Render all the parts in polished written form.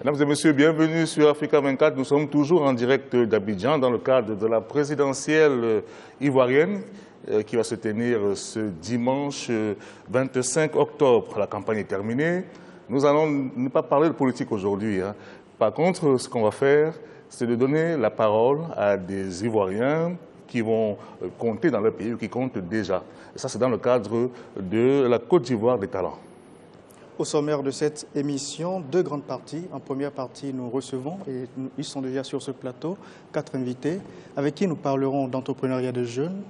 Mesdames et messieurs, bienvenue sur Africa 24. Nous sommes toujours en direct d'Abidjan dans le cadre de la présidentielle ivoirienne qui va se tenir ce dimanche 25 octobre. La campagne est terminée. Nous allons ne pas parler de politique aujourd'hui. Par contre, ce qu'on va faire, c'est de donner la parole à des Ivoiriens qui vont compter dans leur pays ou qui comptent déjà. Et ça, c'est dans le cadre de la Côte d'Ivoire des talents. Au sommaire de cette émission, deux grandes parties. En première partie, nous recevons, et ils sont déjà sur ce plateau, 4 invités avec qui nous parlerons d'entrepreneuriat des jeunes,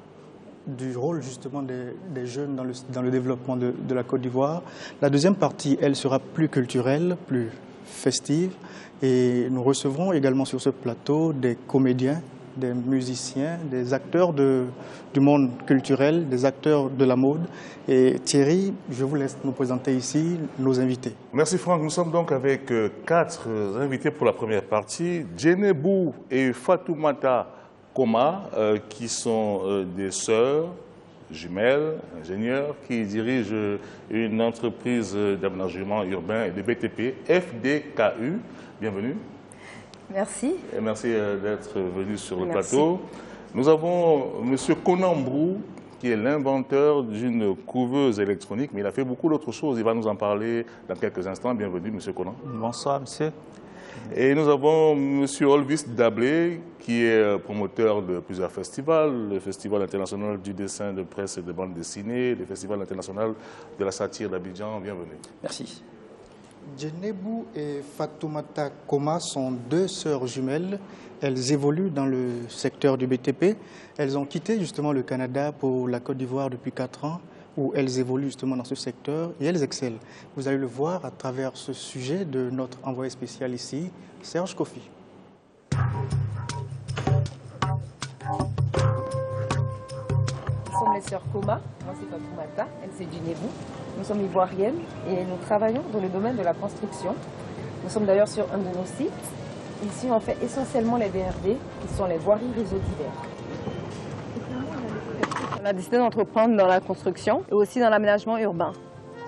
du rôle justement des jeunes dans le développement de la Côte d'Ivoire. La deuxième partie, elle, sera plus culturelle, plus festive. Et nous recevrons également sur ce plateau des comédiens, des musiciens, des acteurs du monde culturel, des acteurs de la mode. Et Thierry, je vous laisse nous présenter ici nos invités. Merci Franck. Nous sommes donc avec 4 invités pour la première partie. Djenebou et Fatoumata Koma, qui sont des sœurs jumelles, ingénieurs, qui dirigent une entreprise d'aménagement urbain et de BTP, FDKU. Bienvenue. Merci. Et merci d'être venu sur le plateau. Nous avons M. Conan Brou, qui est l'inventeur d'une couveuse électronique, mais il a fait beaucoup d'autres choses. Il va nous en parler dans quelques instants. Bienvenue, M. Conan. Bonsoir, monsieur. Et nous avons M. Olvis Dablé, qui est promoteur de plusieurs festivals, le Festival international du dessin de presse et de bande dessinée, le Festival international de la satire d'Abidjan. Bienvenue. Merci. Djenebou et Fatoumata Koma sont deux sœurs jumelles. Elles évoluent dans le secteur du BTP. Elles ont quitté justement le Canada pour la Côte d'Ivoire depuis 4 ans, où elles évoluent justement dans ce secteur et elles excellent. Vous allez le voir à travers ce sujet de notre envoyé spécial ici, Serge Kofi. Nous sommes les sœurs Koma, moi c'est Fatoumata, elle c'est Djenebou. Nous sommes ivoiriennes et nous travaillons dans le domaine de la construction. Nous sommes d'ailleurs sur un de nos sites. Ici, on fait essentiellement les VRD, qui sont les voiries réseaux divers. On a décidé d'entreprendre dans la construction et aussi dans l'aménagement urbain,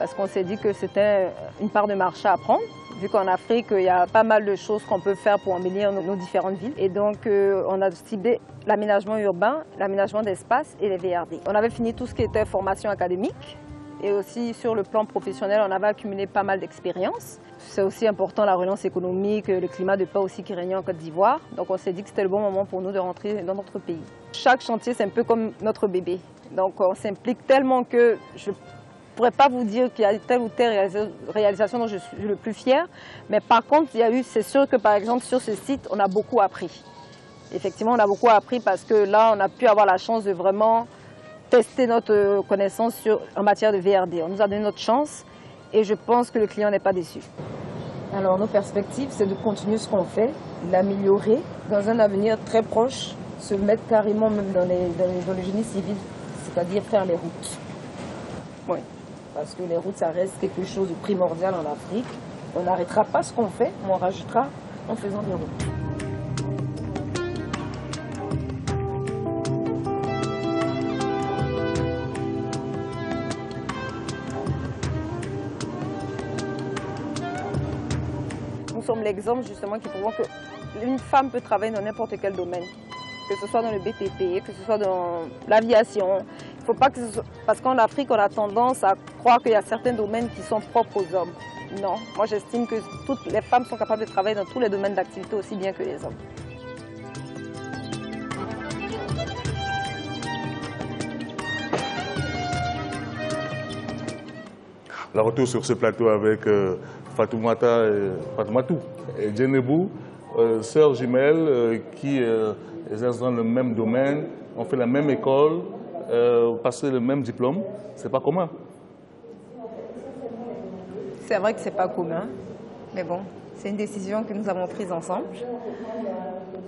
parce qu'on s'est dit que c'était une part de marché à prendre, vu qu'en Afrique, il y a pas mal de choses qu'on peut faire pour embellir nos différentes villes. Et donc, on a ciblé l'aménagement urbain, l'aménagement d'espace et les VRD. On avait fini tout ce qui était formation académique. Et aussi sur le plan professionnel, on avait accumulé pas mal d'expérience. C'est aussi important la relance économique, le climat de paix aussi qui régnait en Côte d'Ivoire. Donc on s'est dit que c'était le bon moment pour nous de rentrer dans notre pays. Chaque chantier, c'est un peu comme notre bébé. Donc on s'implique tellement que je ne pourrais pas vous dire qu'il y a telle ou telle réalisation dont je suis le plus fière. Mais par contre, c'est sûr que par exemple sur ce site, on a beaucoup appris. Effectivement, on a beaucoup appris parce que là, on a pu avoir la chance de vraiment tester notre connaissance en matière de VRD. On nous a donné notre chance et je pense que le client n'est pas déçu. Alors nos perspectives, c'est de continuer ce qu'on fait, l'améliorer dans un avenir très proche, se mettre carrément même dans le génie civil, c'est-à-dire faire les routes. Oui, parce que les routes, ça reste quelque chose de primordial en Afrique. On n'arrêtera pas ce qu'on fait, mais on rajoutera en faisant des routes. Nous sommes l'exemple justement qui prouve qu'une femme peut travailler dans n'importe quel domaine, que ce soit dans le BTP, que ce soit dans l'aviation. Il ne faut pas que ce soit... Parce qu'en Afrique, on a tendance à croire qu'il y a certains domaines qui sont propres aux hommes. Non, moi j'estime que toutes les femmes sont capables de travailler dans tous les domaines d'activité aussi bien que les hommes. La retour sur ce plateau avec Fatoumatou et Djenebou, sœurs jumelles qui exercent dans le même domaine, ont fait la même école, passé le même diplôme. C'est pas commun. C'est vrai que c'est pas commun, mais bon, c'est une décision que nous avons prise ensemble.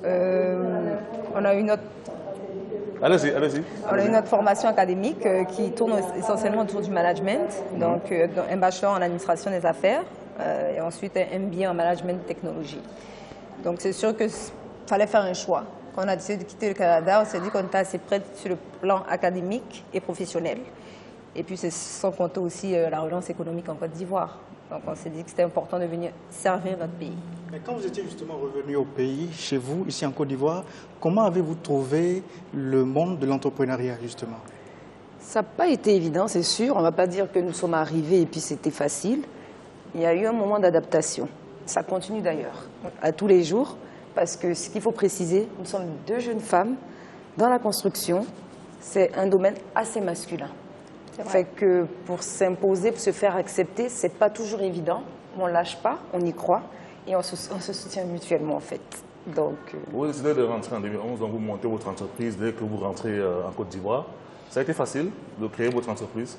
On a eu notre... Allez-y, allez-y. On a eu notre formation académique qui tourne essentiellement autour du management, donc un bachelor en administration des affaires et ensuite un MBA en management technologie. Donc c'est sûr qu'il fallait faire un choix. Quand on a décidé de quitter le Canada, on s'est dit qu'on était assez près sur le plan académique et professionnel. Et puis c'est sans compter aussi la relance économique en Côte d'Ivoire. Donc on s'est dit que c'était important de venir servir notre pays. Mais quand vous étiez justement revenu au pays, chez vous, ici en Côte d'Ivoire, comment avez-vous trouvé le monde de l'entrepreneuriat justement? Ça n'a pas été évident, c'est sûr. On ne va pas dire que nous sommes arrivés et puis c'était facile. Il y a eu un moment d'adaptation. Ça continue d'ailleurs, à tous les jours, parce que ce qu'il faut préciser, nous sommes 2 jeunes femmes dans la construction. C'est un domaine assez masculin. Fait que pour s'imposer, pour se faire accepter, ce n'est pas toujours évident. On ne lâche pas, on y croit et on se soutient mutuellement en fait. Donc, Vous décidez de rentrer en 2011, donc vous montez votre entreprise dès que vous rentrez en Côte d'Ivoire. Ça a été facile de créer votre entreprise?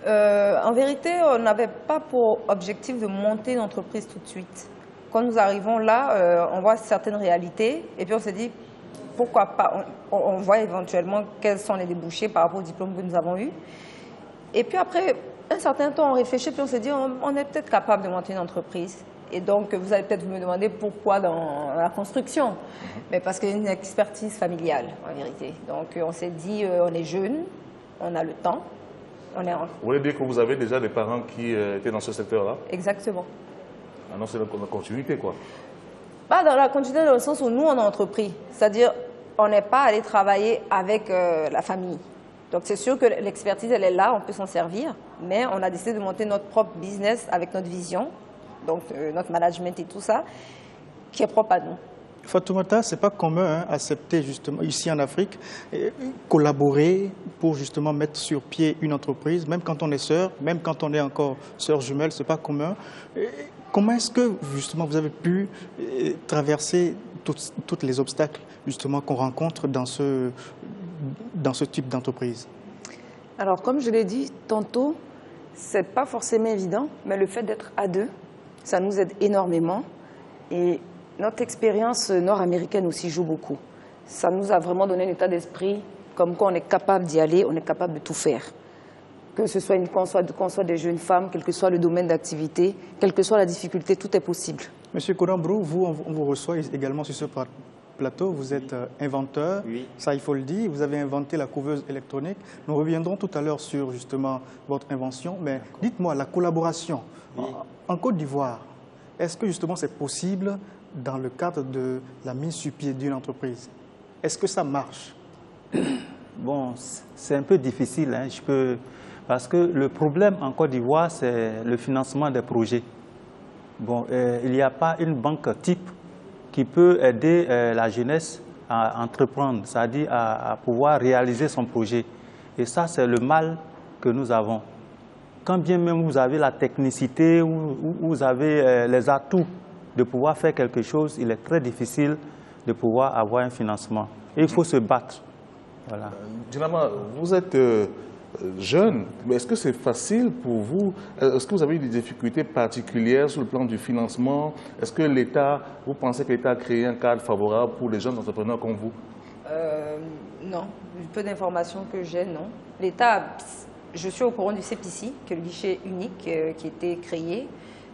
En vérité, on n'avait pas pour objectif de monter une entreprise tout de suite. Quand nous arrivons là, on voit certaines réalités et puis on s'est dit, pourquoi pas, on voit éventuellement quels sont les débouchés par rapport au diplôme que nous avons eu. Et puis après un certain temps, on réfléchit puis on s'est dit, on est peut-être capable de monter une entreprise. Et donc, vous allez peut-être me demander pourquoi dans la construction. Mais parce qu'il y a une expertise familiale, en vérité. Donc, on s'est dit, on est jeune, on a le temps. Vous voulez dire que vous avez déjà des parents qui étaient dans ce secteur-là? Exactement. Ah non, c'est la continuité, quoi. Pas dans la continuité dans le sens où nous, on a entrepris. C'est-à-dire, on n'est pas allé travailler avec la famille. Donc, c'est sûr que l'expertise, elle est là, on peut s'en servir. Mais on a décidé de monter notre propre business avec notre vision. Donc notre management et tout ça, qui est propre à nous. Fatoumata, ce n'est pas commun accepter justement ici en Afrique, collaborer pour justement mettre sur pied une entreprise, même quand on est sœur, même quand on est encore sœur jumelle, ce n'est pas commun. Comment est-ce que justement vous avez pu traverser tous les obstacles justement qu'on rencontre dans ce type d'entreprise? Alors comme je l'ai dit tantôt, ce n'est pas forcément évident, mais le fait d'être à 2, ça nous aide énormément et notre expérience nord-américaine aussi joue beaucoup. Ça nous a vraiment donné un état d'esprit comme quoi on est capable d'y aller, on est capable de tout faire. Que ce soit qu'on soit des jeunes femmes, quel que soit le domaine d'activité, quelle que soit la difficulté, tout est possible. Monsieur Korambrou, vous, on vous reçoit également sur ce plateau. Vous êtes inventeur, oui. Ça il faut le dire. Vous avez inventé la couveuse électronique. Nous reviendrons tout à l'heure sur justement votre invention. Mais dites-moi, la collaboration oui. En Côte d'Ivoire, est-ce que justement c'est possible dans le cadre de la mise sur pied d'une entreprise? Est-ce que ça marche? Bon, c'est un peu difficile, hein, parce que le problème en Côte d'Ivoire, c'est le financement des projets. Bon, il n'y a pas une banque type qui peut aider la jeunesse à entreprendre, c'est-à-dire à pouvoir réaliser son projet. Et ça, c'est le mal que nous avons. Quand bien même vous avez la technicité, ou vous avez les atouts de pouvoir faire quelque chose, il est très difficile de pouvoir avoir un financement. Et il faut se battre. Voilà. Djinama, vous êtes jeune, mais est-ce que c'est facile pour vous? Est-ce que vous avez eu des difficultés particulières sur le plan du financement? Est-ce que l'État, vous pensez que l'État a créé un cadre favorable pour les jeunes entrepreneurs comme vous? Non, du peu d'informations que j'ai, non. L'État, je suis au courant du CPC, qui est le guichet unique qui a été créé,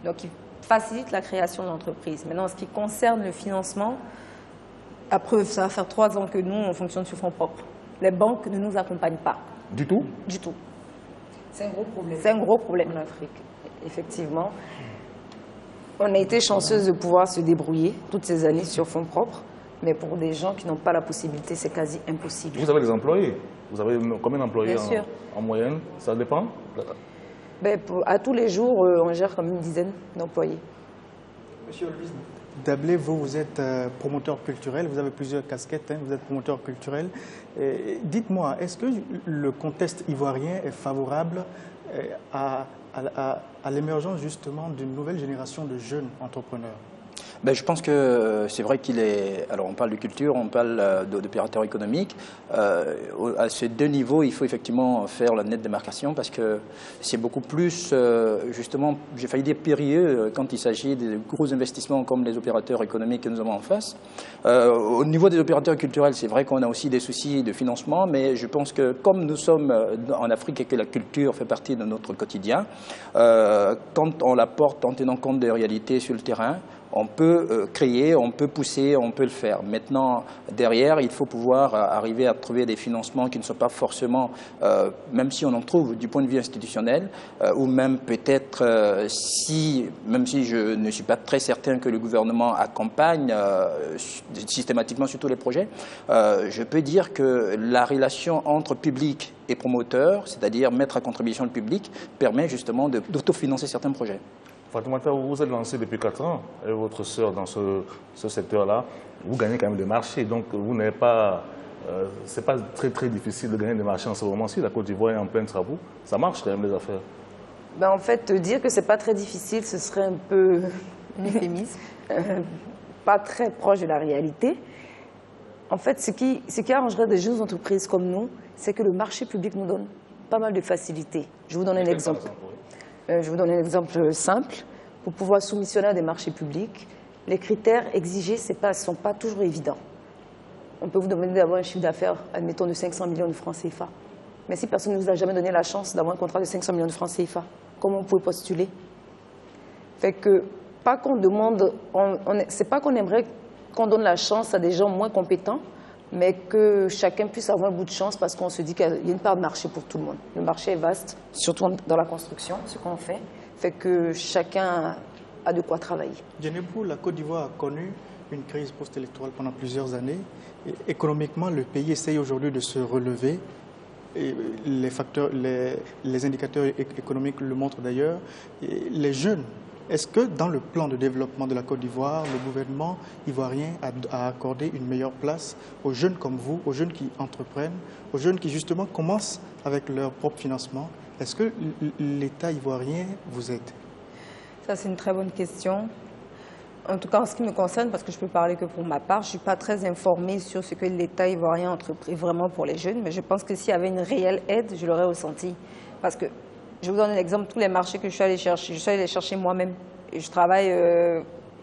donc qui facilite la création d'entreprises. Maintenant, en ce qui concerne le financement, à preuve, ça va faire 3 ans que nous, on fonctionne sur fonds propres. Les banques ne nous accompagnent pas. Du tout? Du tout. C'est un gros problème. C'est un gros problème en Afrique, effectivement. On a été chanceuse de pouvoir se débrouiller toutes ces années sur fonds propres, mais pour des gens qui n'ont pas la possibilité, c'est quasi impossible. Vous avez des employés? Vous avez combien d'employés en moyenne? Ça dépend? À tous les jours, on gère comme une dizaine d'employés. Monsieur Louis Dablé, vous êtes promoteur culturel, vous avez plusieurs casquettes, vous êtes promoteur culturel. Dites-moi, est-ce que le contexte ivoirien est favorable à l'émergence justement d'une nouvelle génération de jeunes entrepreneurs? Je pense que c'est vrai qu'il est... Alors on parle de culture, on parle d'opérateurs économiques. À ces 2 niveaux, il faut effectivement faire la nette démarcation parce que c'est beaucoup plus, justement, j'ai failli dire périlleux quand il s'agit de gros investissements comme les opérateurs économiques que nous avons en face. Au niveau des opérateurs culturels, c'est vrai qu'on a aussi des soucis de financement, mais je pense que comme nous sommes en Afrique et que la culture fait partie de notre quotidien, quand on la porte en tenant compte des réalités sur le terrain, on peut créer, on peut pousser, on peut le faire. Maintenant, derrière, il faut pouvoir arriver à trouver des financements qui ne sont pas forcément, même si on en trouve du point de vue institutionnel, ou même peut-être, même si je ne suis pas très certain que le gouvernement accompagne systématiquement sur tous les projets, je peux dire que la relation entre public et promoteur, c'est-à-dire mettre à contribution le public, permet justement d'autofinancer certains projets. Fatoumata, vous vous êtes lancé depuis 4 ans, et votre sœur dans ce secteur-là, vous gagnez quand même des marchés, donc vous n'avez pas, c'est pas très difficile de gagner des marchés en ce moment-ci. La Côte d'Ivoire est en plein travaux, ça marche quand même les affaires. Ben, en fait, dire que c'est pas très difficile, ce serait un peu un euphémisme, pas très proche de la réalité. En fait, ce qui arrangerait des jeunes entreprises comme nous, c'est que le marché public nous donne pas mal de facilités. Je vous donne un exemple. Je vous donne un exemple simple. Pour pouvoir soumissionner à des marchés publics, les critères exigés ne sont pas toujours évidents. On peut vous demander d'avoir un chiffre d'affaires, admettons, de 500 millions de francs CFA. Mais si personne ne vous a jamais donné la chance d'avoir un contrat de 500 millions de francs CFA, comment vous pouvez postuler? Fait que, pas qu'on demande, c'est pas qu'on aimerait qu'on donne la chance à des gens moins compétents, mais que chacun puisse avoir un bout de chance parce qu'on se dit qu'il y a une part de marché pour tout le monde. Le marché est vaste, surtout dans la construction, ce qu'on fait que chacun a de quoi travailler. Djenebou, la Côte d'Ivoire a connu une crise post-électorale pendant plusieurs années. Et économiquement, le pays essaye aujourd'hui de se relever. Et les indicateurs économiques le montrent d'ailleurs. Les jeunes, est-ce que dans le plan de développement de la Côte d'Ivoire, le gouvernement ivoirien a accordé une meilleure place aux jeunes comme vous, aux jeunes qui entreprennent, aux jeunes qui justement commencent avec leur propre financement? Est-ce que l'État ivoirien vous aide? Ça, c'est une très bonne question. En tout cas, en ce qui me concerne, parce que je peux parler que pour ma part, je ne suis pas très informée sur ce que l'État ivoirien entrepris vraiment pour les jeunes, mais je pense que s'il y avait une réelle aide, je l'aurais ressenti. Parce que, je vous donne un exemple, tous les marchés que je suis allée chercher moi-même. Et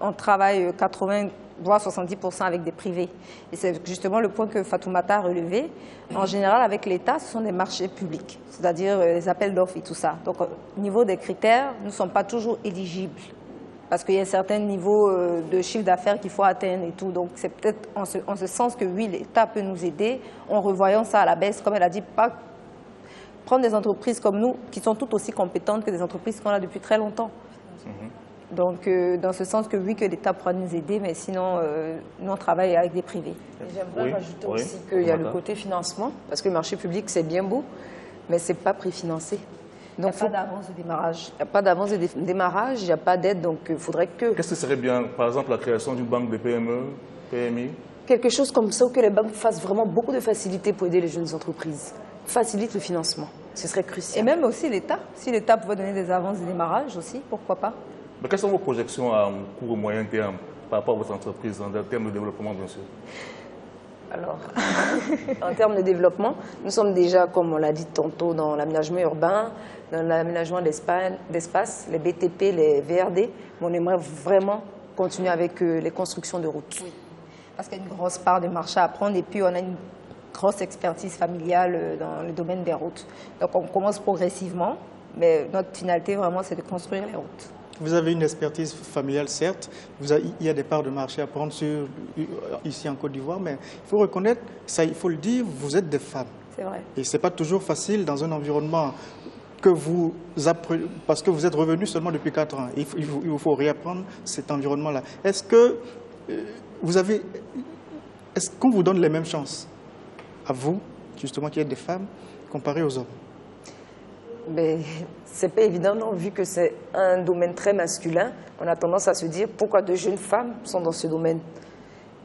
on travaille 80, voire 70% avec des privés. Et c'est justement le point que Fatoumata a relevé. En général, avec l'État, ce sont des marchés publics, c'est-à-dire les appels d'offres et tout ça. Donc, au niveau des critères, nous ne sommes pas toujours éligibles. Parce qu'il y a un certain niveau de chiffre d'affaires qu'il faut atteindre et tout. Donc, c'est peut-être en ce sens que, oui, l'État peut nous aider en revoyant ça à la baisse. Comme elle a dit, pas prendre des entreprises comme nous, qui sont toutes aussi compétentes que des entreprises qu'on a depuis très longtemps. Donc, dans ce sens que, oui, que l'État pourra nous aider, mais sinon, nous, on travaille avec des privés. J'aimerais rajouter aussi qu'il y a le côté financement, parce que le marché public, c'est bien beau, mais ce n'est pas préfinancé. Donc, il n'y a pas d'avance de démarrage. Il n'y a pas d'avance de démarrage, il n'y a pas d'aide, donc il faudrait que... Qu'est-ce que serait bien, par exemple, la création d'une banque de PME, PMI? Quelque chose comme ça, où que les banques fassent vraiment beaucoup de facilité pour aider les jeunes entreprises. Facilite le financement, ce serait crucial. Et même aussi l'État, si l'État pouvait donner des avances de démarrage aussi, pourquoi pas? Mais quelles sont vos projections à court ou moyen terme par rapport à votre entreprise en termes de développement, bien sûr? Alors, en termes de développement, nous sommes déjà, comme on l'a dit tantôt, dans l'aménagement urbain, dans l'aménagement d'espace, les BTP, les VRD. Mais on aimerait vraiment continuer avec les constructions de routes. Oui, parce qu'il y a une grosse part de marché à prendre et puis on a une grosse expertise familiale dans le domaine des routes. Donc on commence progressivement, mais notre finalité vraiment c'est de construire les routes. Vous avez une expertise familiale, certes. Il y a des parts de marché à prendre ici en Côte d'Ivoire, mais il faut reconnaître, ça, il faut le dire, vous êtes des femmes. C'est vrai. Et ce n'est pas toujours facile dans un environnement que vous apprenez, parce que vous êtes revenu seulement depuis 4 ans. Il vous faut réapprendre cet environnement-là. Est-ce que est-ce qu'on vous donne les mêmes chances à vous, justement, qui êtes des femmes, comparées aux hommes? Mais c'est pas évident, non, vu que c'est un domaine très masculin. On a tendance à se dire pourquoi de jeunes femmes sont dans ce domaine.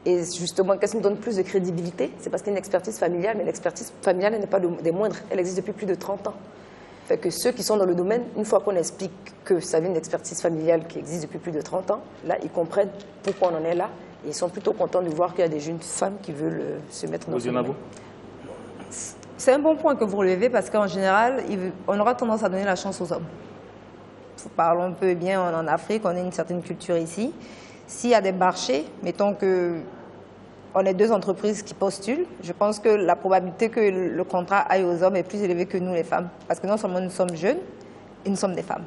Et justement, qu'est-ce qui nous donne plus de crédibilité? C'est parce qu'il y a une expertise familiale, mais l'expertise familiale n'est pas des moindres. Elle existe depuis plus de 30 ans. Fait que ceux qui sont dans le domaine, une fois qu'on explique que ça vient d'une expertise familiale qui existe depuis plus de 30 ans, là, ils comprennent pourquoi on en est là. Et ils sont plutôt contents de voir qu'il y a des jeunes femmes qui veulent se mettre dans ce domaine. C'est un bon point que vous relevez parce qu'en général, on aura tendance à donner la chance aux hommes. Parlons un peu bien en Afrique, on a une certaine culture ici. S'il y a des marchés, mettons qu'on ait 2 entreprises qui postulent, je pense que la probabilité que le contrat aille aux hommes est plus élevée que nous les femmes. Parce que non seulement nous sommes jeunes, et nous sommes des femmes.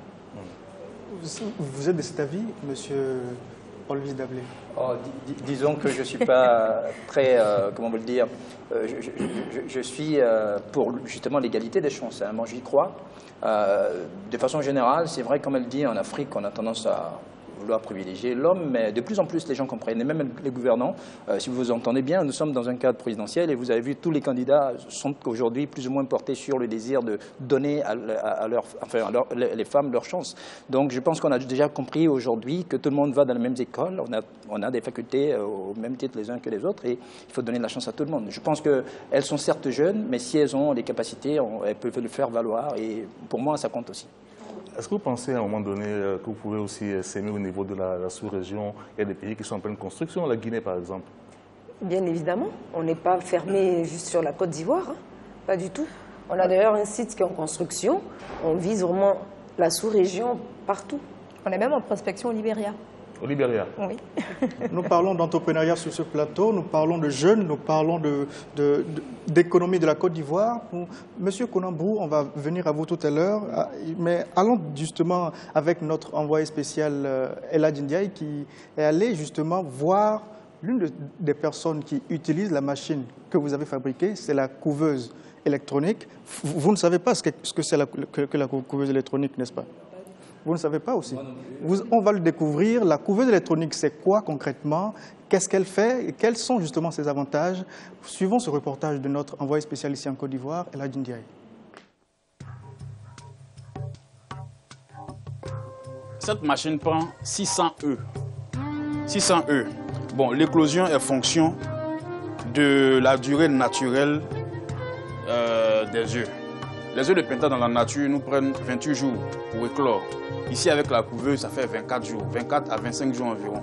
Vous êtes de cet avis, monsieur Olvis Dablé? Disons que je ne suis pas très, comment vous le dire, je suis pour justement l'égalité des chances. Hein. Moi, j'y crois. De façon générale, c'est vrai, comme elle dit, en Afrique, on a tendance à vouloir privilégier l'homme, mais de plus en plus les gens comprennent, et même les gouvernants. Si vous entendez bien, nous sommes dans un cadre présidentiel et vous avez vu tous les candidats sont aujourd'hui plus ou moins portés sur le désir de donner les femmes leur chance. Donc je pense qu'on a déjà compris aujourd'hui que tout le monde va dans les mêmes écoles, on a des facultés au même titre les uns que les autres et il faut donner la chance à tout le monde. Je pense qu'elles sont certes jeunes, mais si elles ont les capacités, elles peuvent le faire valoir et pour moi ça compte aussi. Est-ce que vous pensez à un moment donné que vous pouvez aussi s'aimer au niveau de la sous-région? Il y a des pays qui sont en pleine construction, la Guinée par exemple. Bien évidemment, on n'est pas fermé juste sur la Côte d'Ivoire, hein. Pas du tout. On a d'ailleurs un site qui est en construction, on vise vraiment la sous-région partout. On est même en prospection au Libéria. Au Libéria? Oui. Nous parlons d'entrepreneuriat sur ce plateau, nous parlons de jeunes, nous parlons d'économie de la Côte d'Ivoire. Monsieur Konambou, on va venir à vous tout à l'heure, mais allons justement avec notre envoyé spécial Eladji Ndiaye qui est allé justement voir l'une des personnes qui utilisent la machine que vous avez fabriquée, c'est la couveuse électronique. Vous ne savez pas ce que c'est que la couveuse électronique, n'est-ce pas? Vous ne savez pas aussi. On va le découvrir. La couveuse électronique, c'est quoi concrètement? Qu'est-ce qu'elle fait? Et quels sont justement ses avantages? Suivons ce reportage de notre envoyé spécial ici en Côte d'Ivoire, Eladji Ndiaye. Cette machine prend 600 œufs. 600 œufs. Bon, l'éclosion est fonction de la durée naturelle des œufs. Les œufs de pintade dans la nature nous prennent 28 jours pour éclore. Ici, avec la couveuse, ça fait 24 jours, 24 à 25 jours environ.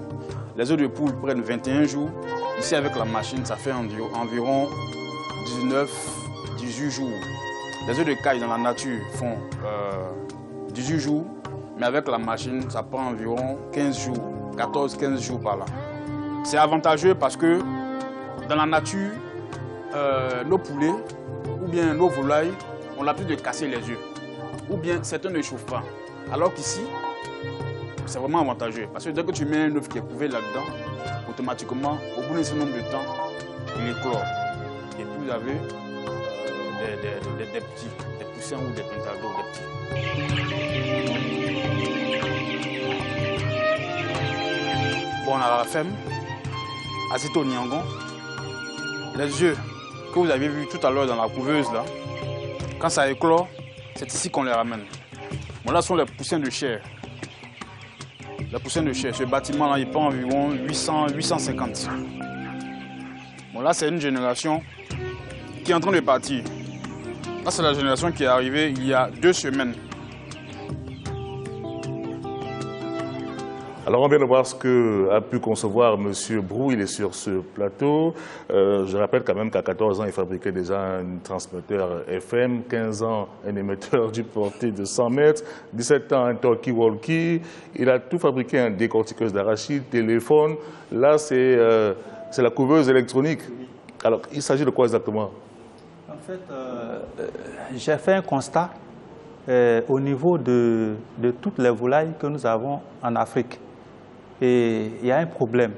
Les œufs de poule prennent 21 jours. Ici, avec la machine, ça fait environ 19-18 jours. Les œufs de caille dans la nature font 18 jours, mais avec la machine, ça prend environ 15 jours, 14-15 jours par là. C'est avantageux parce que dans la nature, nos poulets ou bien nos volailles ont l'habitude de casser les œufs, ou bien certains ne chauffent pas. Alors qu'ici, c'est vraiment avantageux. Parce que dès que tu mets un œuf qui est couvé là-dedans, automatiquement, au bout d'un certain nombre de temps, il éclore. Et puis vous avez des poussins ou des pentados, des petits. Bon, on a la femme, Azito Nyangon. Les œufs que vous avez vus tout à l'heure dans la couveuse, là, quand ça éclore, c'est ici qu'on les ramène. Bon, là, ce sont les poussins de chair. Les poussins de chair, ce bâtiment-là, il prend environ 850. Bon, là, c'est une génération qui est en train de partir. Là, c'est la génération qui est arrivée il y a 2 semaines. Alors on vient de voir ce qu'a pu concevoir M. Brou, il est sur ce plateau. Je rappelle quand même qu'à 14 ans, il fabriquait déjà un transmetteur FM, 15 ans un émetteur du portée de 100 mètres, 17 ans un talkie-walkie. Il a tout fabriqué, un décortiqueuse d'arachide, téléphone. Là, c'est la couveuse électronique. Alors, il s'agit de quoi exactement? En fait, j'ai fait un constat au niveau de toutes les volailles que nous avons en Afrique. Et il y a un problème.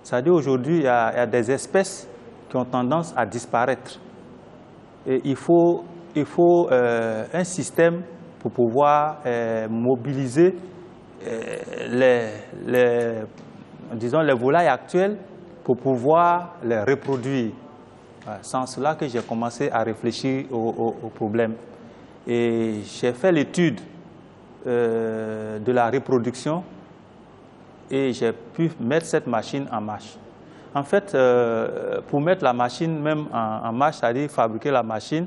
C'est-à-dire aujourd'hui, il y a des espèces qui ont tendance à disparaître. Et il faut un système pour pouvoir mobiliser disons, les volailles actuelles pour pouvoir les reproduire. C'est en cela que j'ai commencé à réfléchir au problème. Et j'ai fait l'étude de la reproduction et j'ai pu mettre cette machine en marche. En fait, pour mettre la machine même en marche, c'est-à-dire fabriquer la machine,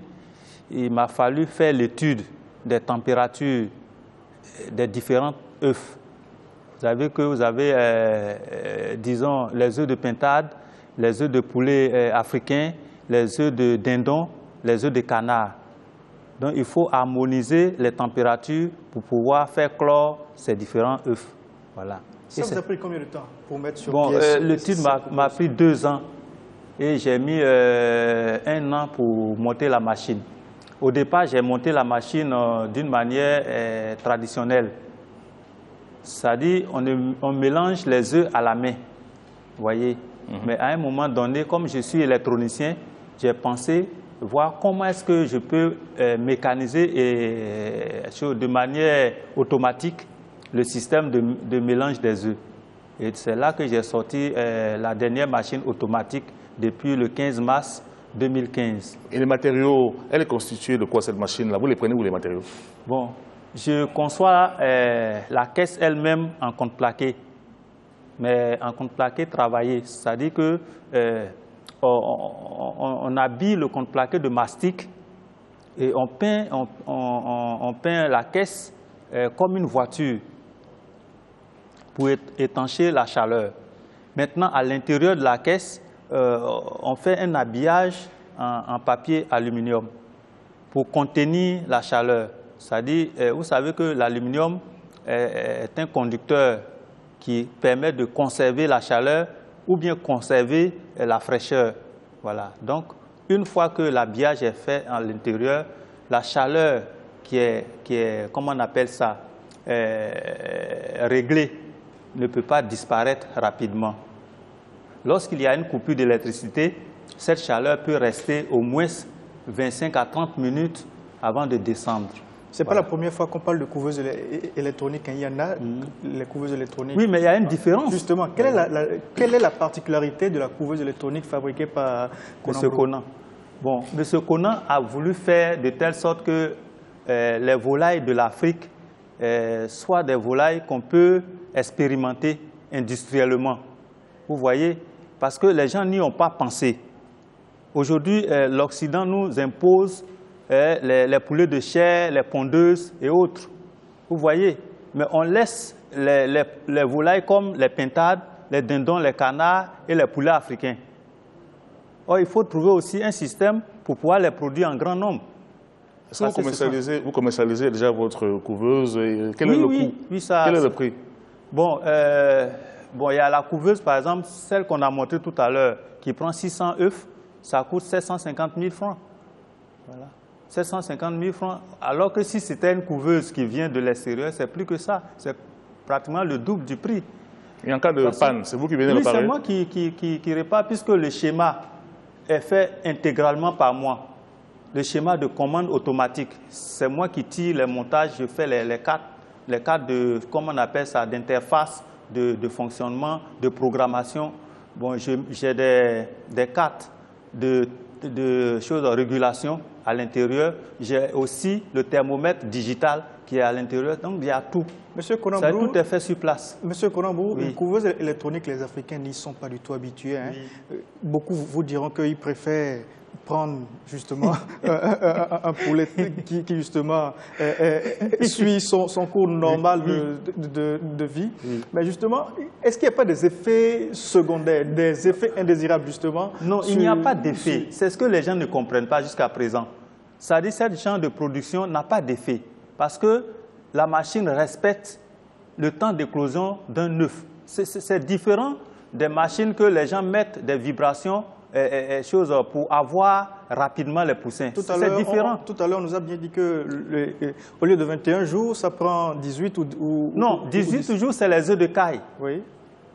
il m'a fallu faire l'étude des températures des différents œufs. Vous savez que vous avez, disons, les œufs de pintade, les œufs de poulet africains, les œufs de dindon, les œufs de canard. Donc, il faut harmoniser les températures pour pouvoir faire clore ces différents œufs. Voilà. Ça vous a pris combien de temps pour mettre sur pièce? L'étude m'a pris 2 ans et j'ai mis 1 an pour monter la machine. Au départ, j'ai monté la machine d'une manière traditionnelle. C'est-à-dire, on mélange les œufs à la main, vous voyez. Mais à un moment donné, comme je suis électronicien, j'ai pensé voir comment est-ce que je peux mécaniser de manière automatique le système de mélange des œufs. Et c'est là que j'ai sorti la dernière machine automatique depuis le 15 mars 2015. Et les matériaux, elle est constituée de quoi cette machine-là? Vous les prenez où les matériaux? Bon, je conçois la caisse elle-même en contreplaqué, mais en contreplaqué travaillé. C'est-à-dire que on habille le contreplaqué de mastic et on peint la caisse comme une voiture pour étancher la chaleur. Maintenant, à l'intérieur de la caisse, on fait un habillage en papier aluminium pour contenir la chaleur. C'est-à-dire, vous savez que l'aluminium est un conducteur qui permet de conserver la chaleur ou bien conserver la fraîcheur. Voilà. Donc, une fois que l'habillage est fait à l'intérieur, la chaleur qui est, comment on appelle ça, réglée, ne peut pas disparaître rapidement. Lorsqu'il y a une coupure d'électricité, cette chaleur peut rester au moins 25 à 30 minutes avant de descendre. Ce n'est pas la première fois qu'on parle de couveuse électronique. Il y en a, les couveuses électroniques. Oui, mais il y a une différence. Justement, quelle est la particularité de la couveuse électronique fabriquée par M. Conan? Bon, M. Conan a voulu faire de telle sorte que les volailles de l'Afrique soient des volailles qu'on peut expérimenter industriellement. Vous voyez? Parce que les gens n'y ont pas pensé. Aujourd'hui, l'Occident nous impose les poulets de chair, les pondeuses et autres. Vous voyez? Mais on laisse les volailles comme les pintades, les dindons, les canards et les poulets africains. Or, il faut trouver aussi un système pour pouvoir les produire en grand nombre. Est-ce que vous commercialisez déjà votre couveuse? Quel est le coût? Oui, ça, quel est le prix? Bon, il y a la couveuse, par exemple, celle qu'on a montrée tout à l'heure, qui prend 600 œufs, ça coûte 750 000 francs. Voilà. 750 000 francs, alors que si c'était une couveuse qui vient de l'extérieur, c'est plus que ça. C'est pratiquement le double du prix. Et en cas de panne, c'est vous qui venez réparer? Oui, c'est moi qui répare, puisque le schéma est fait intégralement par moi. Le schéma de commande automatique, c'est moi qui tire les montages, je fais les cartes de, comment on appelle ça, d'interface, de fonctionnement, de programmation. Bon, j'ai des cartes de choses de régulation à l'intérieur. J'ai aussi le thermomètre digital qui est à l'intérieur. Donc, il y a tout. Monsieur Konambrou, tout est fait sur place. Monsieur Konambrou, oui. Une couveuse électronique, les Africains n'y sont pas du tout habitués. Hein. Oui. Beaucoup vous diront qu'ils préfèrent prendre justement un poulet qui justement suit son cours normal de vie. Oui. Mais justement, est-ce qu'il n'y a pas des effets secondaires, des effets indésirables justement? Non, il n'y a pas d'effet. C'est ce que les gens ne comprennent pas jusqu'à présent. C'est-à-dire que ce genre de production n'a pas d'effet parce que la machine respecte le temps d'éclosion d'un œuf. C'est différent des machines que les gens mettent des vibrations choses pour avoir rapidement les poussins. C'est différent. Tout à l'heure, on nous a bien dit que au lieu de 21 jours, ça prend 18 ou... Non, 18 jours, c'est les œufs de caille. Oui.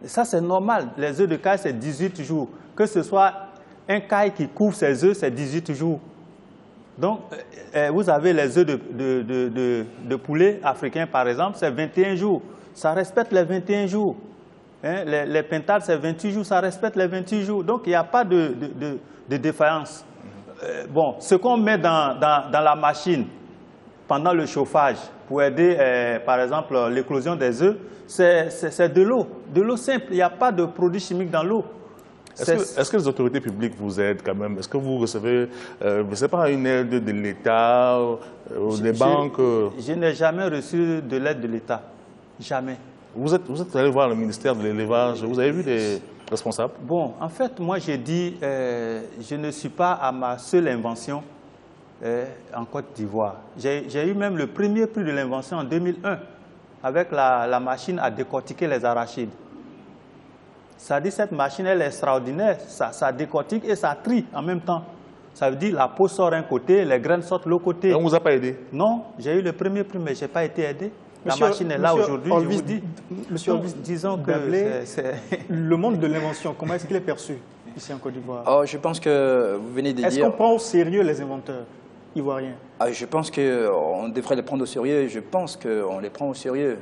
Ça, c'est normal. Les œufs de caille, c'est 18 jours. Que ce soit un caille qui couvre ses œufs, c'est 18 jours. Donc, vous avez les œufs de poulet africains, par exemple, c'est 21 jours. Ça respecte les 21 jours. Hein, les pintades, c'est 28 jours, ça respecte les 28 jours. Donc, il n'y a pas de défaillance. Bon, ce qu'on met dans la machine pendant le chauffage pour aider, par exemple, l'éclosion des œufs, c'est de l'eau simple. Il n'y a pas de produits chimiques dans l'eau. Est-ce que les autorités publiques vous aident quand même? Est-ce que vous recevez, je ne sais pas, une aide de l'État, des banques? Je n'ai jamais reçu de l'aide de l'État. Jamais. Vous êtes allé voir le ministère de l'élevage, vous avez vu des responsables? Bon, en fait, moi j'ai dit, je ne suis pas à ma seule invention en Côte d'Ivoire. J'ai eu même le premier prix de l'invention en 2001 avec la machine à décortiquer les arachides. Ça dit cette machine elle est extraordinaire, ça décortique et ça trie en même temps. Ça veut dire la peau sort d'un côté, les graines sortent de l'autre côté. On ne vous a pas aidé? Non, j'ai eu le premier prix mais je n'ai pas été aidé. La machine est là aujourd'hui. Monsieur Olvis, disons que le monde de l'invention, comment est-ce qu'il est perçu ici en Côte d'Ivoire? Je pense que vous venez de dire... Est-ce qu'on prend au sérieux les inventeurs ivoiriens? Je pense qu'on devrait les prendre au sérieux. Je pense qu'on les prend au sérieux.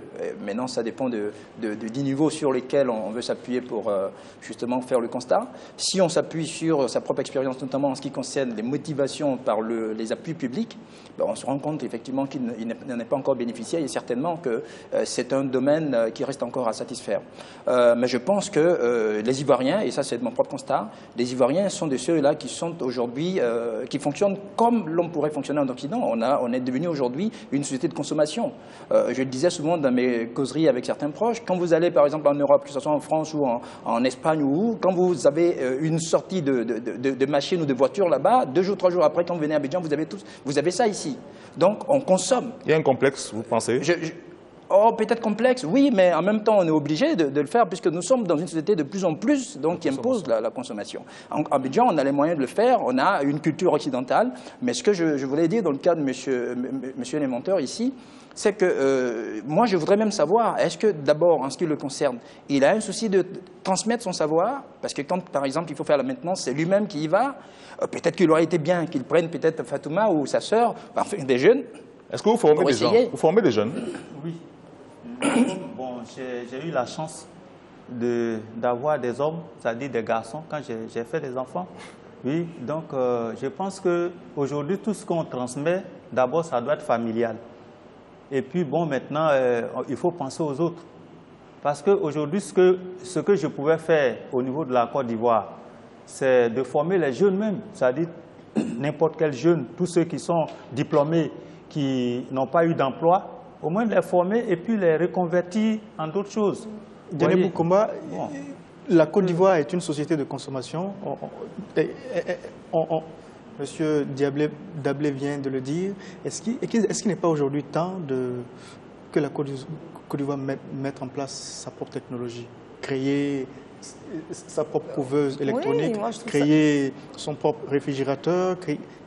Maintenant, ça dépend du niveau sur lesquels on veut s'appuyer pour justement faire le constat. Si on s'appuie sur sa propre expérience, notamment en ce qui concerne les motivations par les appuis publics, on se rend compte effectivement qu'il n'en est pas encore bénéficié et certainement que c'est un domaine qui reste encore à satisfaire. Mais je pense que les Ivoiriens, et ça c'est mon propre constat, les Ivoiriens sont de ceux-là qui sont aujourd'hui, qui fonctionnent comme l'on pourrait fonctionner en Occident. On est devenu aujourd'hui une société de consommation. Je le disais souvent dans mes causeries avec certains proches, quand vous allez par exemple en Europe, que ce soit en France ou en Espagne ou quand vous avez une sortie de machine ou de voiture là-bas, 2 jours, 3 jours après, quand vous venez à Abidjan, vous avez ça ici. Donc on consomme. Il y a un complexe, vous pensez? Peut-être complexe, oui, mais en même temps, on est obligé de le faire puisque nous sommes dans une société de plus en plus qui impose la consommation. En Abidjan, on a les moyens de le faire, on a une culture occidentale, mais ce que je voulais dire dans le cas de monsieur l'inventeur ici, c'est que moi, je voudrais même savoir, est-ce que d'abord, en ce qui le concerne, il a un souci de transmettre son savoir? Parce que quand, par exemple, il faut faire la maintenance, c'est lui-même qui y va. Peut-être qu'il aurait été bien qu'il prenne peut-être Fatouma ou sa sœur, enfin des jeunes. Est-ce que vous formez des gens? Vous formez des jeunes? Oui. Bon, j'ai eu la chance d'avoir des hommes, c'est-à-dire des garçons, quand j'ai fait des enfants. Oui, donc je pense qu'aujourd'hui, tout ce qu'on transmet, d'abord, ça doit être familial. Et puis, bon, maintenant, il faut penser aux autres. Parce qu'aujourd'hui, ce que je pouvais faire au niveau de la Côte d'Ivoire, c'est de former les jeunes même, c'est-à-dire n'importe quel jeune, tous ceux qui sont diplômés, qui n'ont pas eu d'emploi, au moins les former et puis les reconvertir en d'autres choses. Diané Boukoumba, la Côte d'Ivoire est une société de consommation. Monsieur Dablé vient de le dire. Est-ce qu'il n'est pas aujourd'hui temps que la Côte d'Ivoire mette en place sa propre technologie, créer sa propre couveuse électronique, créer son propre réfrigérateur?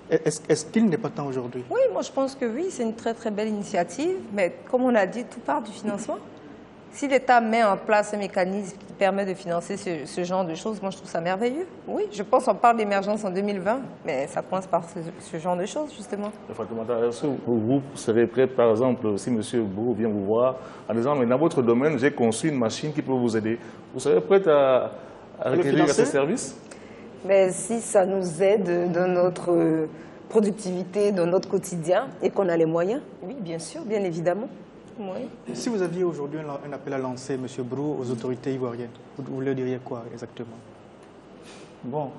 Est-ce qu'il n'est pas temps aujourd'hui? Oui, moi je pense que oui, c'est une très très belle initiative, mais comme on a dit, tout part du financement. Si l'État met en place un mécanisme qui permet de financer ce genre de choses, moi je trouve ça merveilleux. Oui, je pense qu'on parle d'émergence en 2020, mais ça commence par ce genre de choses justement. Est-ce que vous serez prête, par exemple, si M. Brou vient vous voir en disant, mais dans votre domaine, j'ai conçu une machine qui peut vous aider. Vous serez prête à requérir ces services? Mais si ça nous aide dans notre productivité, dans notre quotidien et qu'on a les moyens, oui, bien sûr, bien évidemment. Oui. Si vous aviez aujourd'hui un appel à lancer, M. Brou, aux autorités ivoiriennes, vous leur diriez quoi exactement? Bon,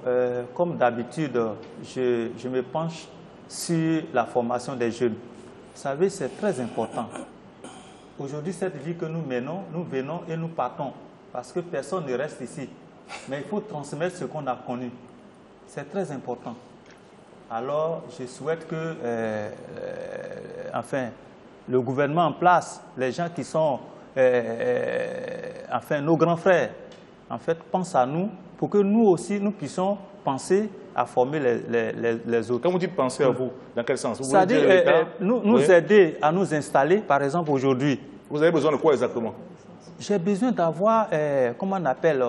comme d'habitude, je me penche sur la formation des jeunes. Vous savez, c'est très important. Aujourd'hui, cette vie que nous menons, nous venons et nous partons parce que personne ne reste ici. Mais il faut transmettre ce qu'on a connu. C'est très important. Alors, je souhaite que, enfin, le gouvernement en place, les gens qui sont, enfin, nos grands frères, en fait, pensent à nous pour que nous aussi, nous puissions penser à former les autres. Quand vous dites penser à vous, dans quel sens? C'est-à-dire nous aider à nous installer, par exemple, aujourd'hui. Vous avez besoin de quoi exactement? J'ai besoin d'avoir, comment on appelle,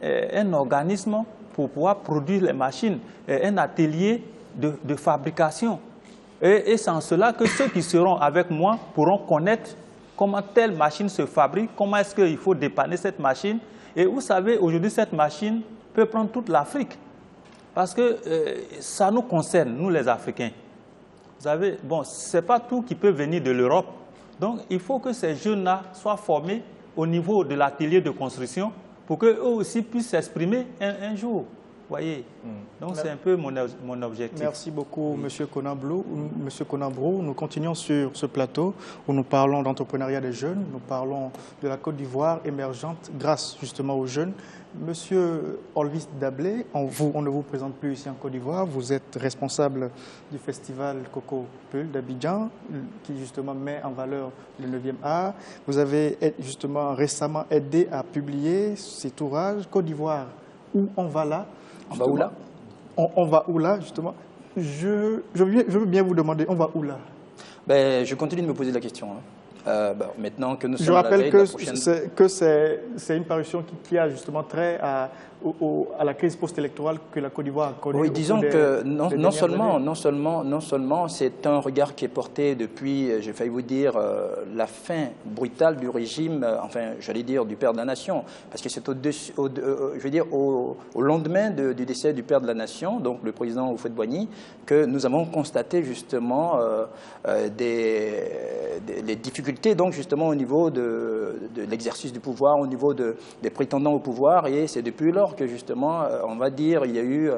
un organisme pour pouvoir produire les machines, un atelier de fabrication. Et c'est en cela que ceux qui seront avec moi pourront connaître comment telle machine se fabrique, comment est-ce qu'il faut dépanner cette machine. Et vous savez, aujourd'hui, cette machine peut prendre toute l'Afrique. Parce que ça nous concerne, nous les Africains. Vous savez, bon, ce n'est pas tout qui peut venir de l'Europe. Donc, il faut que ces jeunes-là soient formés au niveau de l'atelier de construction pour qu'eux aussi puissent s'exprimer un jour. Voyez. Donc c'est un peu mon objectif. Merci beaucoup, M. Konambrou. Nous continuons sur ce plateau où nous parlons d'entrepreneuriat des jeunes, nous parlons de la Côte d'Ivoire émergente grâce justement aux jeunes. Monsieur Olvis Dablé, on ne vous présente plus ici en Côte d'Ivoire, vous êtes responsable du festival Coco Peul d'Abidjan qui justement met en valeur le 9e art. Vous avez justement récemment aidé à publier cet ouvrage Côte d'Ivoire, où on va là. On va où là? On va où là, justement? Je veux bien vous demander, on va où là? Ben, je continue de me poser la question. Maintenant que nous Je sommes rappelle à la veille que c'est une parution qui a justement trait à la crise post-électorale que la Côte d'Ivoire a connue. Oui, disons que non seulement c'est un regard qui est porté depuis, j'ai failli vous dire, la fin brutale du régime, enfin, j'allais dire, du père de la nation, parce que c'est au lendemain du décès du père de la nation, donc le président Houphouët-Boigny, que nous avons constaté justement les difficultés, donc justement au niveau de l'exercice du pouvoir, au niveau des prétendants au pouvoir, et c'est depuis lors que justement, on va dire, il y a eu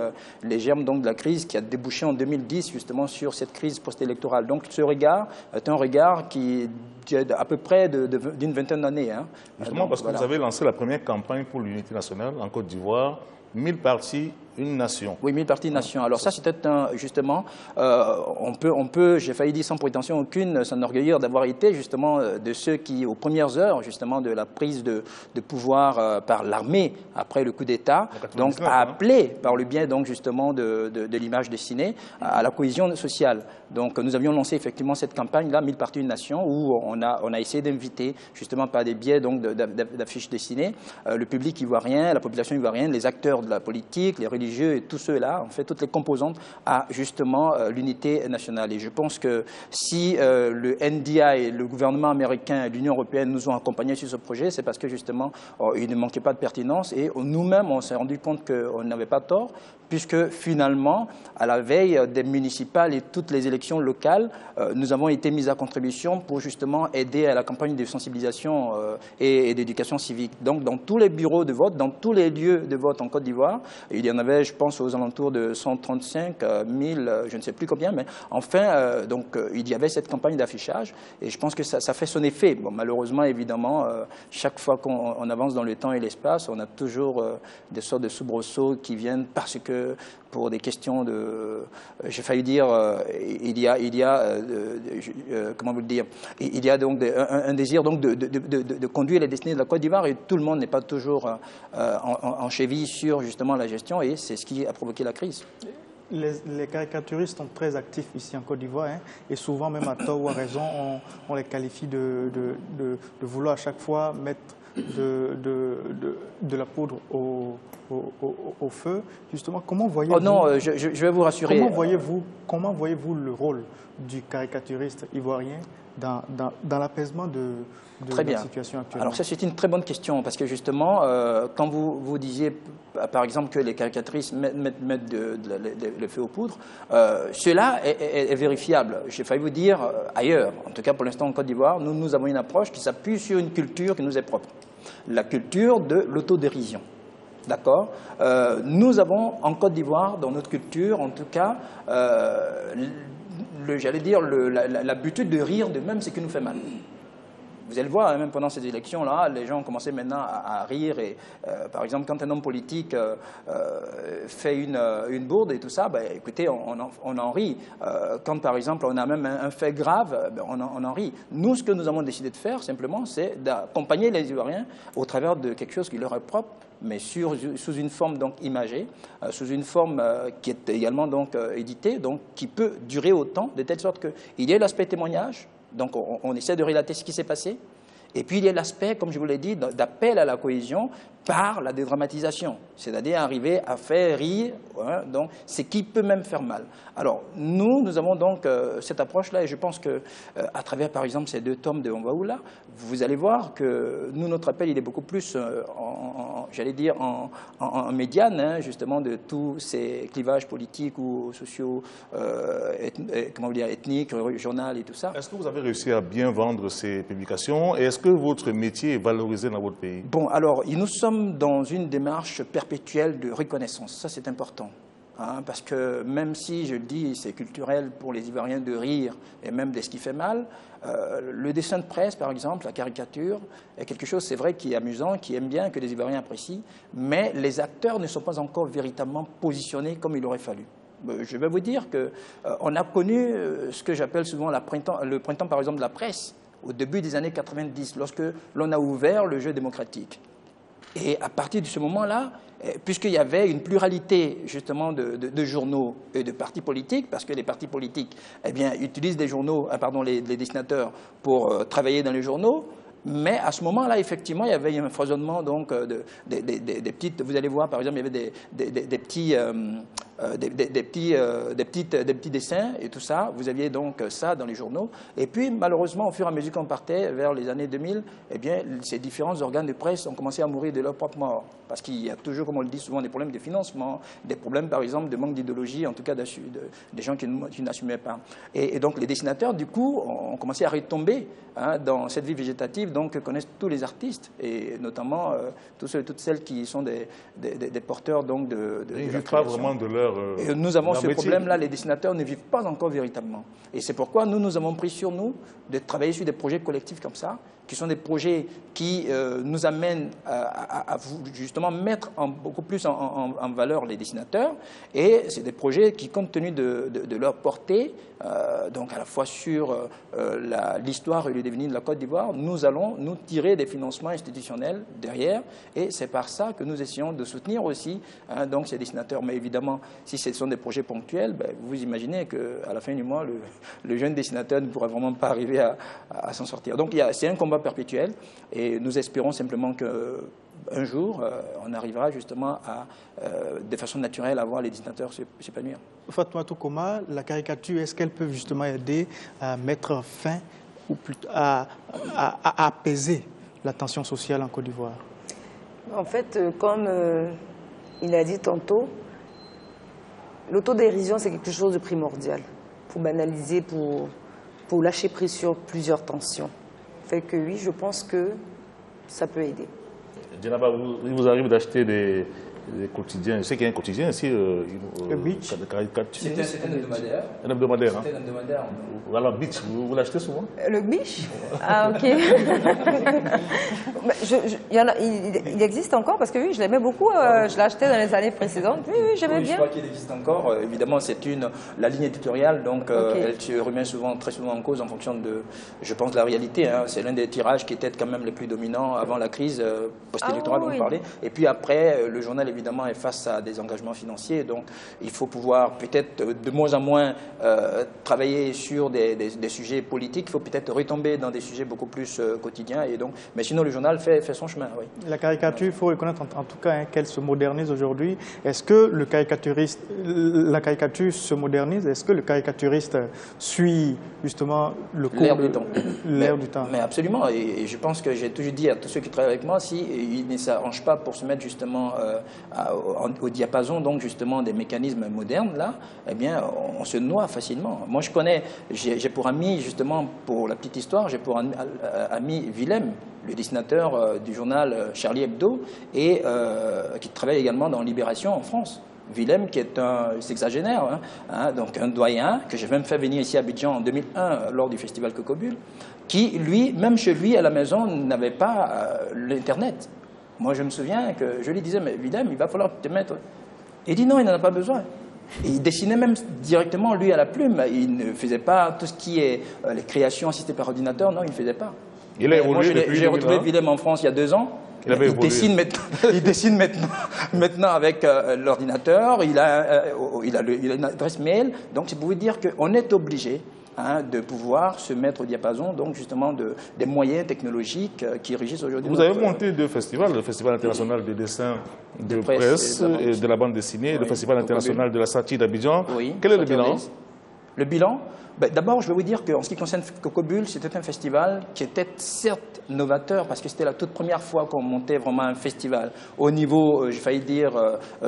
les germes donc, de la crise qui a débouché en 2010 justement sur cette crise post-électorale. Donc ce regard est un regard qui est à peu près d'une vingtaine d'années. Hein. Justement parce que vous avez lancé la première campagne pour l'unité nationale en Côte d'Ivoire, 1000 partis, une nation. Oui, 1000 partis, une nation. Alors ça, c'était justement, on peut, j'ai failli dire sans prétention aucune, s'enorgueillir d'avoir été justement de ceux qui, aux premières heures justement de la prise de pouvoir par l'armée après le coup d'État, donc a appelé par le biais donc justement de l'image dessinée à la cohésion sociale. Donc nous avions lancé effectivement cette campagne-là, 1000 partis, une nation, où on a essayé d'inviter justement par des biais donc d'affiches dessinées le public ivoirien, la population ivoirienne, les acteurs de la politique, les religieux et tous ceux-là, en fait, toutes les composantes à justement l'unité nationale. Et je pense que si le NDI, le gouvernement américain et l'Union européenne nous ont accompagnés sur ce projet, c'est parce que justement, il ne manquait pas de pertinence et nous-mêmes, on s'est rendu compte qu'on n'avait pas tort, puisque finalement, à la veille des municipales et toutes les élections locales, nous avons été mis à contribution pour justement aider à la campagne de sensibilisation et d'éducation civique. Donc, dans tous les bureaux de vote, dans tous les lieux de vote en Côte d'Ivoire, il y en avait, je pense, aux alentours de 135 000, je ne sais plus combien, mais enfin, il y avait cette campagne d'affichage et je pense que ça fait son effet. Bon, malheureusement, évidemment, chaque fois qu'on avance dans le temps et l'espace, on a toujours des sortes de soubresauts qui viennent parce que pour des questions de, j'ai failli dire, comment vous le dire, il y a donc un désir donc de conduire les destinées de la Côte d'Ivoire et tout le monde n'est pas toujours en cheville sur justement la gestion et c'est ce qui a provoqué la crise. Les caricaturistes sont très actifs ici en Côte d'Ivoire et souvent même à tort ou à raison on les qualifie de vouloir à chaque fois mettre de la poudre au feu. Justement, comment voyez-vous... Oh non, je vais vous rassurer. Comment voyez-vous le rôle du caricaturiste ivoirien dans l'apaisement de la situation actuelle? Alors ça, c'est une très bonne question, parce que justement, quand vous disiez, par exemple, que les caricaturistes mettent le feu aux poudres, cela est vérifiable. J'ai failli vous dire ailleurs, en tout cas pour l'instant en Côte d'Ivoire, nous avons une approche qui s'appuie sur une culture qui nous est propre, la culture de l'autodérision. D'accord. Nous avons en Côte d'Ivoire, dans notre culture, en tout cas, j'allais dire, l'habitude de rire de même ce qui nous fait mal. Vous allez le voir, même pendant ces élections-là, les gens ont commencé maintenant à rire. Et, par exemple, quand un homme politique fait une bourde et tout ça, ben, écoutez, on en rit. Quand, par exemple, on a même un fait grave, ben, on en rit. Nous, ce que nous avons décidé de faire, simplement, c'est d'accompagner les Ivoiriens au travers de quelque chose qui leur est propre, mais sous une forme donc imagée, sous une forme qui est également donc éditée, donc qui peut durer autant, de telle sorte qu'il y ait l'aspect témoignage. Donc, on essaie de relater ce qui s'est passé. Et puis, il y a l'aspect, comme je vous l'ai dit, d'appel à la cohésion par la dédramatisation. C'est-à-dire arriver à faire rire, hein, donc, ce qui peut même faire mal. Alors, nous avons donc cette approche-là, et je pense qu'à travers, par exemple, ces 2 tomes de Onvaoula, vous allez voir que notre appel, il est beaucoup plus, j'allais dire, en médiane, hein, justement, de tous ces clivages politiques ou sociaux, comment vous dire, ethniques, régionaux et tout ça. Est-ce que vous avez réussi à bien vendre ces publications et est-ce que votre métier est valorisé dans votre pays? Bon, alors, nous sommes dans une démarche perpétuelle de reconnaissance. Ça, c'est important. Hein, parce que même si, je le dis, c'est culturel pour les Ivoiriens de rire et même de ce qui fait mal, le dessin de presse, par exemple, la caricature, est quelque chose, c'est vrai, qui est amusant, qui aime bien, que les Ivoiriens apprécient, mais les acteurs ne sont pas encore véritablement positionnés comme il aurait fallu. Je vais vous dire qu'on a connu ce que j'appelle souvent le printemps, par exemple, de la presse, au début des années 90, lorsque l'on a ouvert le jeu démocratique. Et à partir de ce moment-là, puisqu'il y avait une pluralité justement de journaux et de partis politiques, parce que les partis politiques utilisent des journaux, les dessinateurs pour travailler dans les journaux. Mais à ce moment-là, effectivement, il y avait un foisonnement donc, des petites. Vous allez voir, par exemple, il y avait des petits dessins et tout ça. Vous aviez donc ça dans les journaux. Et puis, malheureusement, au fur et à mesure qu'on partait vers les années 2000, ces différents organes de presse ont commencé à mourir de leur propre mort. Parce qu'il y a toujours, comme on le dit souvent, des problèmes de financement, des problèmes, par exemple, de manque d'idéologie, en tout cas des gens qui n'assumaient pas. Et donc, les dessinateurs, du coup, ont commencé à retomber dans cette vie végétative donc, que connaissent tous les artistes, et notamment tous ceux et toutes celles qui sont des porteurs donc, de ils ne vivent pas vraiment de leur et nous avons ce problème-là, les dessinateurs ne vivent pas encore véritablement. Et c'est pourquoi nous avons pris sur nous de travailler sur des projets collectifs comme ça, qui sont des projets qui nous amènent à justement mettre beaucoup plus en valeur les dessinateurs. Et c'est des projets qui, compte tenu de leur portée, donc à la fois sur l'histoire et le devenir de la Côte d'Ivoire, nous allons nous tirer des financements institutionnels derrière. Et c'est par ça que nous essayons de soutenir aussi donc ces dessinateurs. Mais évidemment, si ce sont des projets ponctuels, vous imaginez qu'à la fin du mois, le jeune dessinateur ne pourra vraiment pas arriver à s'en sortir. Donc c'est un combat perpétuel et nous espérons simplement qu'un jour, on arrivera justement de façon naturelle à voir les dessinateurs s'épanouir. Fatoumata Koma, la caricature, est-ce qu'elle peut justement aider à mettre fin ou plutôt à apaiser la tension sociale en Côte d'Ivoire? En fait, comme il a dit tantôt, l'autodérision, c'est quelque chose de primordial pour banaliser, pour lâcher prise sur plusieurs tensions. Fait que oui, je pense que ça peut aider. Djenaba, il vous arrive d'acheter des quotidiens. Je sais qu'il y a un quotidien ici. Le Beach. C'était un hebdomadaire. Un hebdomadaire. C'était un hebdomadaire. Voilà, Beach, vous l'achetez souvent? Le Beach? Ah, ok. Il existe encore parce que oui, je l'aimais beaucoup. Je l'ai acheté dans les années précédentes. Oui, j'aimais bien. Je crois qu'il existe encore. Évidemment, c'est la ligne éditoriale, donc elle se remet très souvent en cause en fonction de, je pense, de la réalité. C'est l'un des tirages qui était quand même les plus dominants avant la crise post-électorale dont vous parlez. Et puis après, le journal, évidemment, est face à des engagements financiers. Donc, il faut pouvoir peut-être de moins en moins travailler sur des sujets politiques. Il faut peut-être retomber dans des sujets beaucoup plus quotidiens. Et donc, mais sinon, le journal fait son chemin. Oui. La caricature, il faut reconnaître en tout cas qu'elle se modernise aujourd'hui. Est-ce que la caricature se modernise? Est-ce que le caricaturiste suit justement le cours l'air du temps? Mais absolument. Et je pense que j'ai toujours dit à tous ceux qui travaillent avec moi, s'ils ne s'arrangent pas pour se mettre justement au diapason donc justement des mécanismes modernes, là, eh bien, on se noie facilement. Moi, j'ai pour ami, justement, pour la petite histoire, j'ai pour ami Willem, le dessinateur du journal Charlie Hebdo, et qui travaille également dans Libération en France. Willem, qui est un sexagénaire, donc un doyen, que j'ai même fait venir ici à Abidjan en 2001 lors du festival Cocobule, qui, lui, même chez lui, à la maison, n'avait pas l'Internet. Moi, je me souviens que je lui disais, mais Willem, il va falloir te mettre... Il dit non, il n'en a pas besoin. Et il dessinait même directement, lui, à la plume. Il ne faisait pas tout ce qui est les créations assistées par ordinateur, non, il ne faisait pas. Il a évolué depuis. J'ai retrouvé Willem en France il y a 2 ans. Il dessine maintenant avec l'ordinateur, il a une adresse mail. Donc, c'est pour vous dire qu'on est obligé de pouvoir se mettre au diapason, donc justement des moyens technologiques qui régissent aujourd'hui. Vous avez monté 2 festivals, le Festival international de dessin de presse et de la bande dessinée, et le Festival international de la satire d'Abidjan. Oui, quel est le bilan? Le bilan, d'abord, je vais vous dire qu'en ce qui concerne Cocobule, c'était un festival qui était certes novateur, parce que c'était la toute première fois qu'on montait vraiment un festival au niveau, j'ai failli dire,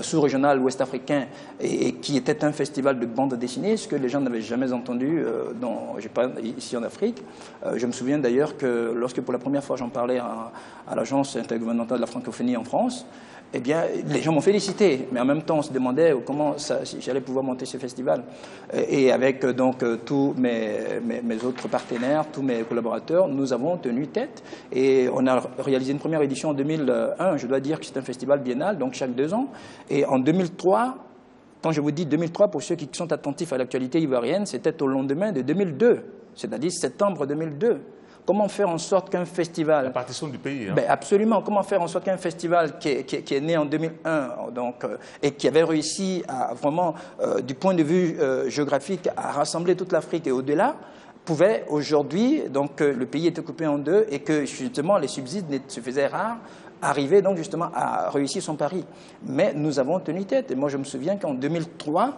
sous-régional, ouest-africain, et qui était un festival de bande dessinée, ce que les gens n'avaient jamais entendu ici en Afrique. Je me souviens d'ailleurs que lorsque pour la première fois j'en parlais à l'agence intergouvernementale de la francophonie en France, eh bien, les gens m'ont félicité, mais en même temps, on se demandait comment si j'allais pouvoir monter ce festival. Et avec donc tous mes autres partenaires, tous mes collaborateurs, nous avons tenu tête et on a réalisé une première édition en 2001. Je dois dire que c'est un festival biennal, donc chaque 2 ans. Et en 2003, quand je vous dis 2003, pour ceux qui sont attentifs à l'actualité ivoirienne, c'était au lendemain de 2002, c'est-à-dire septembre 2002. comment faire en sorte qu'un festival... La partition du pays. Hein. Ben absolument, comment faire en sorte qu'un festival qui est né en 2001 donc, et qui avait réussi à vraiment, du point de vue géographique, à rassembler toute l'Afrique et au-delà, pouvait aujourd'hui, donc le pays était coupé en deux et que justement les subsides se faisaient rares, arriver donc justement à réussir son pari. Mais nous avons tenu tête. Et moi je me souviens qu'en 2003,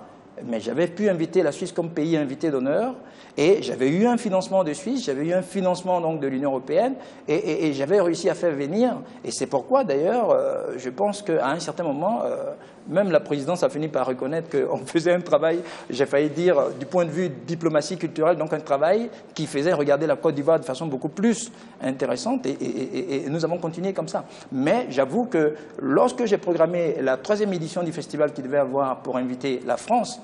mais j'avais pu inviter la Suisse comme pays invité d'honneur et j'avais eu un financement de Suisse, j'avais eu un financement donc de l'Union européenne et j'avais réussi à faire venir. Et c'est pourquoi d'ailleurs, je pense qu'à un certain moment, même la présidence a fini par reconnaître qu'on faisait un travail, j'ai failli dire, du point de vue diplomatie culturelle, donc un travail qui faisait regarder la Côte d'Ivoire de façon beaucoup plus intéressante et nous avons continué comme ça. Mais j'avoue que lorsque j'ai programmé la 3e édition du festival qui devait avoir pour inviter la France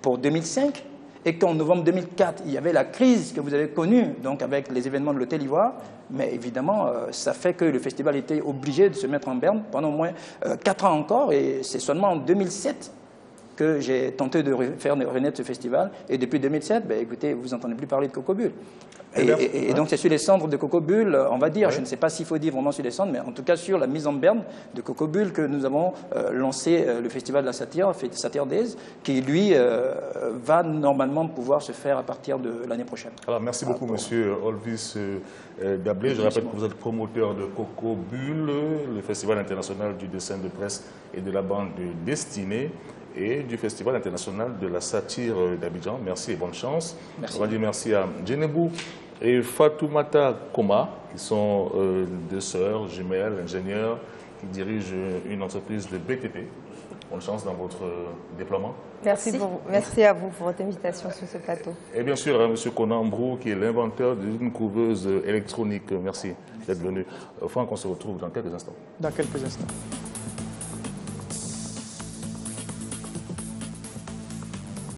pour 2005, et qu'en novembre 2004, il y avait la crise que vous avez connue, donc avec les événements de l'Hôtel Ivoire, mais évidemment, ça fait que le festival était obligé de se mettre en berne pendant au moins 4 ans encore, et c'est seulement en 2007 que j'ai tenté de faire renaître ce festival, et depuis 2007, ben, écoutez, vous n'entendez plus parler de Cocobulle. Et donc c'est sur les cendres de Cocobulle, on va dire, je ne sais pas s'il faut dire vraiment sur les cendres, mais en tout cas sur la mise en berne de Cocobulle que nous avons lancé le festival de la satire, Satire Days, qui lui va normalement pouvoir se faire à partir de l'année prochaine. Alors merci beaucoup Monsieur Olvis Dablé. Je rappelle que vous êtes promoteur de Cocobulle, le festival international du dessin de presse et de la bande dessinée, et du Festival international de la satire d'Abidjan. Merci et bonne chance. Merci. On va dire merci à Djenebou et Fatoumata Koma, qui sont deux sœurs jumelles, ingénieurs, qui dirigent une entreprise de BTP. Bonne chance dans votre déploiement. Merci à vous pour votre invitation sur ce plateau. Et bien sûr, à M. Conan Brou, qui est l'inventeur d'une couveuse électronique. Merci d'être venu. Franck, on se retrouve dans quelques instants. Dans quelques instants.